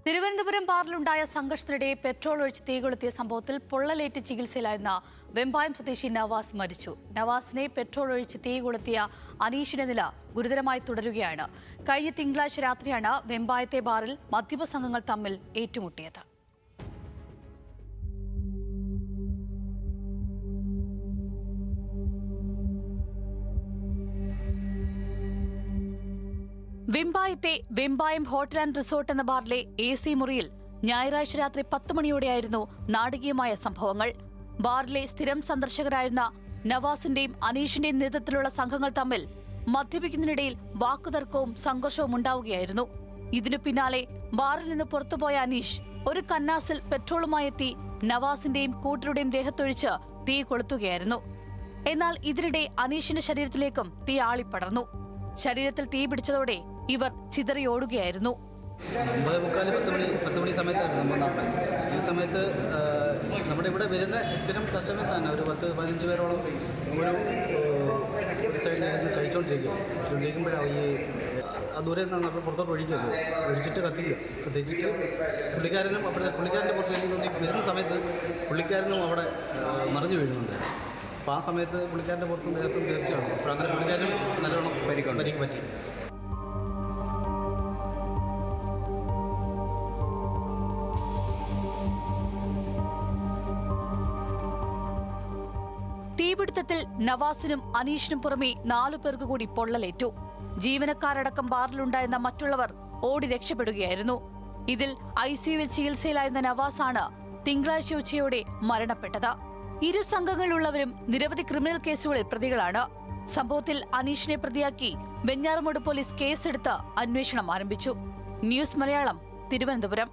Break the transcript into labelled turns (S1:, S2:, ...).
S1: Thiruvananthapuram ബാറിലുണ്ടായ സംഘർഷത്തിനിടെ petrol ഒഴിച്ച് തീകൊളുത്തിയ സംഭവത്തിൽ പൊള്ളലേറ്റ് ചികിത്സയിലായിരുന്ന വെമ്പായം സ്വദേശി നവാസ് മരിച്ചു. നവാസിനെ പെട്രോൾ ഒഴിച്ച് തീകൊളുത്തിയ അനീഷിന്റെ നില ഗുരുതരമായി തുടരുകയാണ്. കഴിഞ്ഞ തിങ്കളാഴ്ച രാത്രിയാണ് വെമ്പായത്തെ ബാറിൽ മദ്യപ സംഘങ്ങൾ തമ്മിൽ ഏറ്റുമുട്ടിയത്. വെമ്പായത്തെ വെമ്പായം ഹോട്ടൽ ആൻഡ് റിസോർട്ട് എന്ന ബാറിലെ AC മുറിയിൽ ഞായറാഴ്ച രാത്രി 10 മണിയോടെയായിരുന്നു നാടകീയമായ സംഭവങ്ങൾ. ബാറിലെ സ്ഥിരം സന്ദർശകരായിരുന്ന നവാസിന്റെയും അനീഷിന്റെയും നേതൃത്വത്തിലുള്ള സംഘങ്ങൾ തമ്മിൽ മദ്യപിക്കുന്നതിനിടയിൽ വാക്കുതർക്കവും സംഘർഷവും ഉണ്ടാവുകയായിരുന്നു. ഇതിനു പിന്നാലെ ബാറിൽ നിന്ന് പുറത്തുപോയ അനീഷ് ഒരു കന്നാസിൽ പെട്രോളുമായി എത്തി നവാസിന്റെയും കൂട്ടരുടെയും ദേഹത്തൊഴിച്ച് തീ കൊളുത്തുകയായിരുന്നു. എന്നാൽ ഇതിനിടെ അനീഷിന്റെ ശരീരത്തിലേക്കും തീ ആളിപ്പടർന്നു. ശരീരത്തിൽ തീ പിടിച്ചതോടെ ഇവർ ചിതറിയോടുകയായിരുന്നു.
S2: 9:45-10 മണി സമയത്തായിരുന്നു നമ്മൾ നടന്നത്. ഈ സമയത്ത് നമ്മുടെ ഇവിടെ വരുന്ന സ്ഥിരം കസ്റ്റമേഴ്സാണ്. ഒരു 10-15 പേരോളം ഒരു സൈഡിലായിരുന്നു കഴിച്ചുകൊണ്ടിരിക്കുമ്പോഴാണ് ഈ ദൂരെ നിന്ന് നമ്മൾ പുറത്തോട്ട് ഒഴിച്ചിട്ട് കത്തിച്ചിട്ട് പുള്ളിക്കാരൻ്റെ പുറത്തേക്ക് വരുന്ന സമയത്ത് പുള്ളിക്കാരനും അവിടെ മറിഞ്ഞു വീഴുന്നുണ്ട്. അപ്പോൾ ആ സമയത്ത് പുള്ളിക്കാരൻ്റെ പുറത്തും ദേഹത്തും തീർച്ചയാണ്. അപ്പോൾ അങ്ങനെ പുള്ളിക്കാരനും നല്ലോണം പരിക്ക് പറ്റി.
S1: തീപിടുത്തത്തിൽ നവാസിനും അനീഷിനും പുറമെ 4 പേർക്ക് കൂടി പൊള്ളലേറ്റു. ജീവനക്കാരടക്കം ബാറിലുണ്ടായിരുന്ന മറ്റുള്ളവർ ഓടി രക്ഷപ്പെടുകയായിരുന്നു. ഇതിൽ ICUവിൽ ചികിത്സയിലായിരുന്ന നവാസാണ് തിങ്കളാഴ്ച ഉച്ചയോടെ മരണപ്പെട്ടത്. ഇരു സംഘങ്ങളിലുള്ളവരും നിരവധി ക്രിമിനൽ കേസുകളിൽ പ്രതികളാണ്. സംഭവത്തിൽ അനീഷിനെ പ്രതിയാക്കി വെഞ്ഞാറമൂട് പോലീസ് കേസെടുത്ത് അന്വേഷണം ആരംഭിച്ചു. ന്യൂസ് മലയാളം, തിരുവനന്തപുരം.